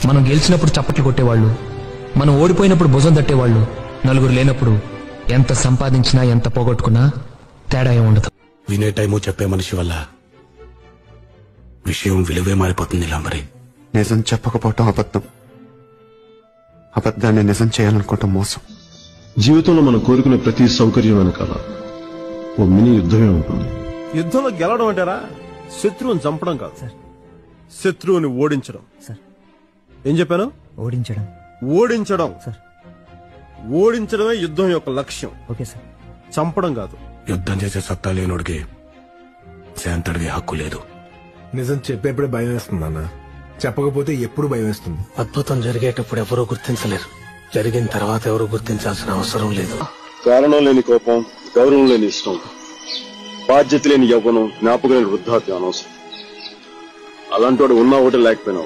మనం గెలిచినప్పుడు చప్పట్లు కొట్టేవాళ్ళు, మనం ఓడిపోయినప్పుడు భుజం తట్టేవాళ్ళు, నలుగురు లేనప్పుడు ఎంత సంపాదించినా ఎంత పోగొట్టుకున్నా తేడా ఏముండదు. వినే టైము చెప్పే మనిషి వల్ల విషయం విలువే మారిపోతుంది. ఇలా మరి నిజం చెప్పకపోవటం అబద్ధం, అబద్ధాన్ని నిజం చేయాలనుకోవటం మోసం. జీవితంలో మనం కోరుకునే ప్రతి సౌకర్యం వెనకాల ఓ మినీ యుద్ధమే ఉంటుంది. యుద్ధంలో గెలవడం అంటారా? శత్రువుని చంపడం కాదు సార్, శత్రువుని ఓడించడం సార్. ఏం చెప్పాను? ఓడించడం. ఓడించడం సార్. ఓడించడమే యుద్ధం యొక్క లక్ష్యం. Okay sir. చంపడం కాదు. యుద్ధం చేసే సత్తా లేనోడికి శాంతడిగే హక్కు లేదు. నిజం చెప్పేప్పుడే భయం వేస్తుంది అన్న, చెప్పకపోతే ఎప్పుడు భయం వేస్తుంది. అద్భుతం జరిగేటప్పుడు ఎవరూ గుర్తించలేరు, జరిగిన తర్వాత ఎవరు గుర్తించాల్సిన అవసరం లేదు. కారణం లేని కోపం, గౌరవం లేని ఇష్టం, బాధ్యత లేని యవ్వనం, జ్ఞాపకం లేని వృద్ధాప్యం అనవసరం. అలాంటి వాడు ఉన్నా ఒకటి లేకపోయినా